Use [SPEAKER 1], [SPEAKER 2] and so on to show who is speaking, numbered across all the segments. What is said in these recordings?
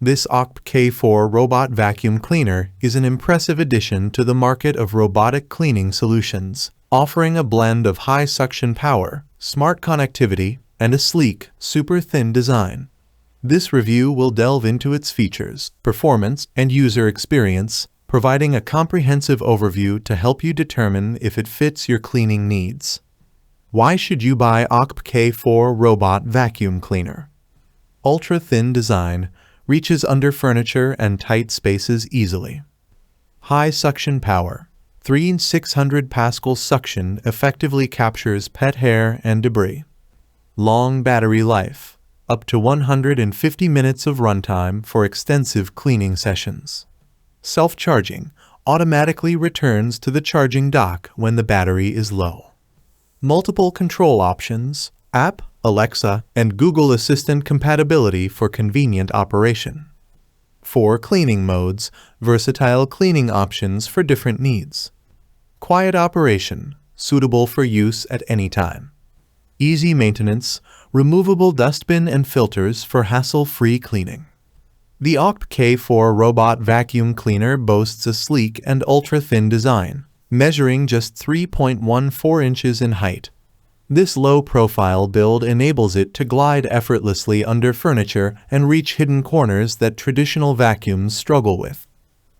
[SPEAKER 1] This OKP K4 robot vacuum cleaner is an impressive addition to the market of robotic cleaning solutions, offering a blend of high suction power, smart connectivity, and a sleek, super thin design. This review will delve into its features, performance, and user experience, providing a comprehensive overview to help you determine if it fits your cleaning needs. Why should you buy OKP K4 Robot Vacuum Cleaner? Ultra-thin design reaches under furniture and tight spaces easily. High suction power. 600 Pascal suction effectively captures pet hair and debris. Long battery life. Up to 150 minutes of runtime for extensive cleaning sessions. Self-charging automatically returns to the charging dock when the battery is low. Multiple control options, app, Alexa, and Google Assistant compatibility for convenient operation. 4 cleaning modes, versatile cleaning options for different needs. Quiet operation, suitable for use at any time. Easy maintenance, removable dustbin and filters for hassle-free cleaning. The OKP K4 Robot Vacuum Cleaner boasts a sleek and ultra-thin design, measuring just 3.14 inches in height. This low-profile build enables it to glide effortlessly under furniture and reach hidden corners that traditional vacuums struggle with.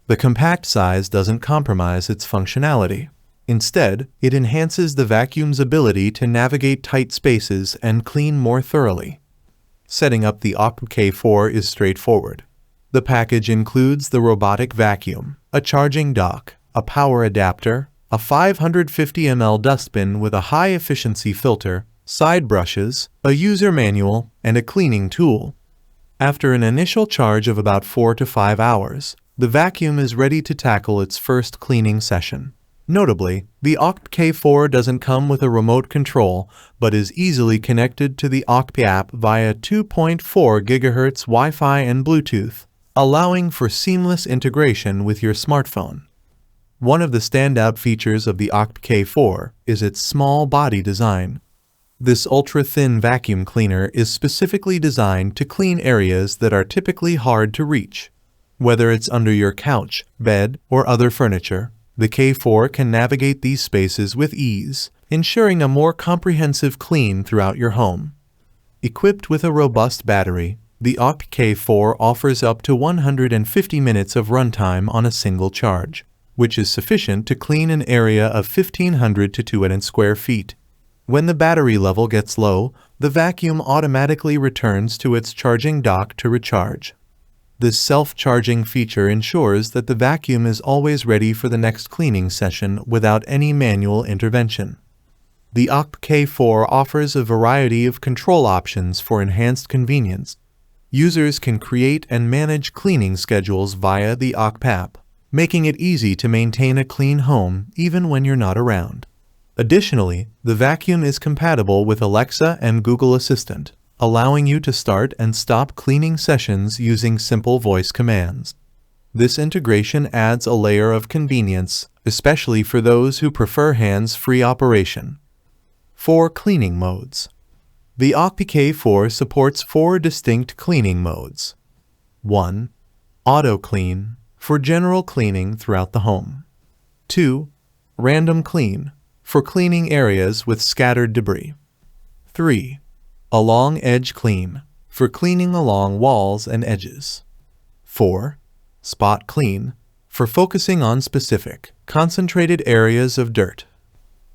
[SPEAKER 1] The compact size doesn't compromise its functionality. Instead, it enhances the vacuum's ability to navigate tight spaces and clean more thoroughly. Setting up the OKP K4 is straightforward. The package includes the robotic vacuum, a charging dock, a power adapter, a 550 ml dustbin with a high-efficiency filter, side brushes, a user manual, and a cleaning tool. After an initial charge of about 4 to 5 hours, the vacuum is ready to tackle its first cleaning session. Notably, the OKP K4 doesn't come with a remote control, but is easily connected to the OKP app via 2.4 GHz Wi-Fi and Bluetooth, allowing for seamless integration with your smartphone. One of the standout features of the OKP K4 is its small body design. This ultra-thin vacuum cleaner is specifically designed to clean areas that are typically hard to reach. Whether it's under your couch, bed, or other furniture, the K4 can navigate these spaces with ease, ensuring a more comprehensive clean throughout your home. Equipped with a robust battery, the OKP K4 offers up to 150 minutes of runtime on a single charge, which is sufficient to clean an area of 1,500 to 200 square feet. When the battery level gets low, the vacuum automatically returns to its charging dock to recharge. This self-charging feature ensures that the vacuum is always ready for the next cleaning session without any manual intervention. The OKP K4 offers a variety of control options for enhanced convenience. Users can create and manage cleaning schedules via the OKP app, making it easy to maintain a clean home even when you're not around. Additionally, the vacuum is compatible with Alexa and Google Assistant, allowing you to start and stop cleaning sessions using simple voice commands. This integration adds a layer of convenience, especially for those who prefer hands-free operation. 4 cleaning modes. The OKP K4 supports 4 distinct cleaning modes. 1. Auto Clean, for general cleaning throughout the home. 2. Random Clean, for cleaning areas with scattered debris. 3. Along Edge Clean, for cleaning along walls and edges. 4. Spot Clean, for focusing on specific, concentrated areas of dirt.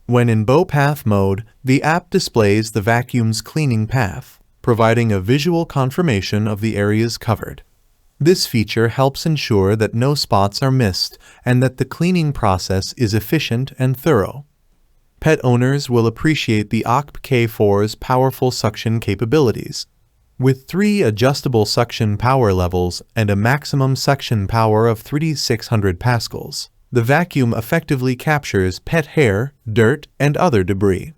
[SPEAKER 1] When in bow path mode, the app displays the vacuum's cleaning path, providing a visual confirmation of the areas covered. This feature helps ensure that no spots are missed and that the cleaning process is efficient and thorough. Pet owners will appreciate the OKP K4's powerful suction capabilities. With 3 adjustable suction power levels and a maximum suction power of 3,600 pascals, the vacuum effectively captures pet hair, dirt, and other debris.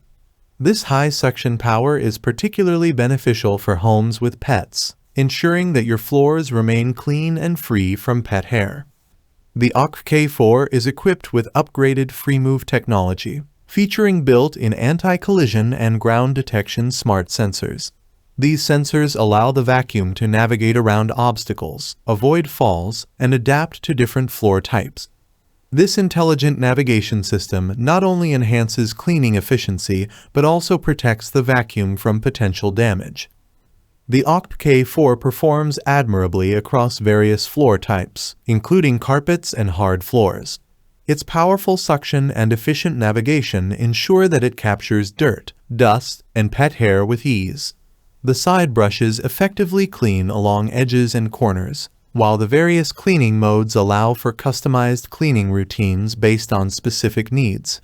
[SPEAKER 1] This high suction power is particularly beneficial for homes with pets, ensuring that your floors remain clean and free from pet hair. The OKP K4 is equipped with upgraded FreeMove technology, featuring built-in anti-collision and ground detection smart sensors. These sensors allow the vacuum to navigate around obstacles, avoid falls, and adapt to different floor types. This intelligent navigation system not only enhances cleaning efficiency, but also protects the vacuum from potential damage. The OKP K4 performs admirably across various floor types, including carpets and hard floors. Its powerful suction and efficient navigation ensure that it captures dirt, dust, and pet hair with ease. The side brushes effectively clean along edges and corners, while the various cleaning modes allow for customized cleaning routines based on specific needs.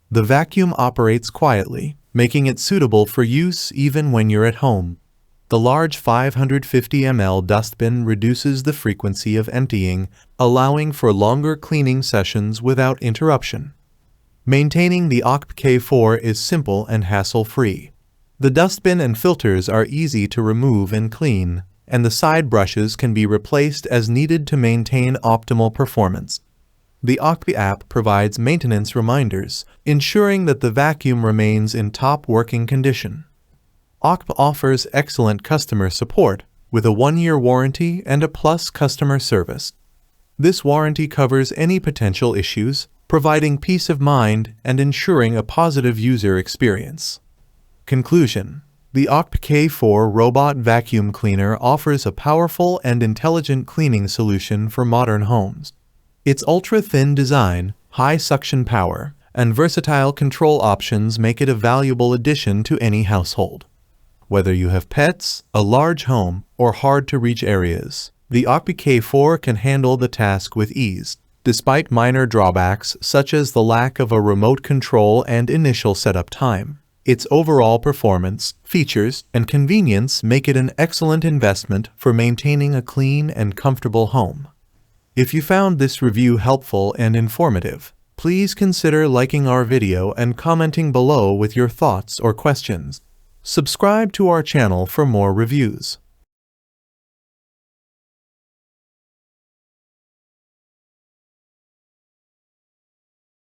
[SPEAKER 1] The vacuum operates quietly, making it suitable for use even when you're at home. The large 550 ml dustbin reduces the frequency of emptying, allowing for longer cleaning sessions without interruption. Maintaining the OKP K4 is simple and hassle-free. The dustbin and filters are easy to remove and clean, and the side brushes can be replaced as needed to maintain optimal performance. The OKP app provides maintenance reminders, ensuring that the vacuum remains in top working condition. OKP offers excellent customer support with a 1-year warranty and a plus customer service. This warranty covers any potential issues, providing peace of mind and ensuring a positive user experience. Conclusion: the OKP K4 robot vacuum cleaner offers a powerful and intelligent cleaning solution for modern homes. Its ultra-thin design, high suction power, and versatile control options make it a valuable addition to any household. Whether you have pets, a large home, or hard-to-reach areas, the OKP K4 can handle the task with ease, despite minor drawbacks such as the lack of a remote control and initial setup time. Its overall performance, features, and convenience make it an excellent investment for maintaining a clean and comfortable home. If you found this review helpful and informative, please consider liking our video and commenting below with your thoughts or questions. Subscribe to our channel for more reviews.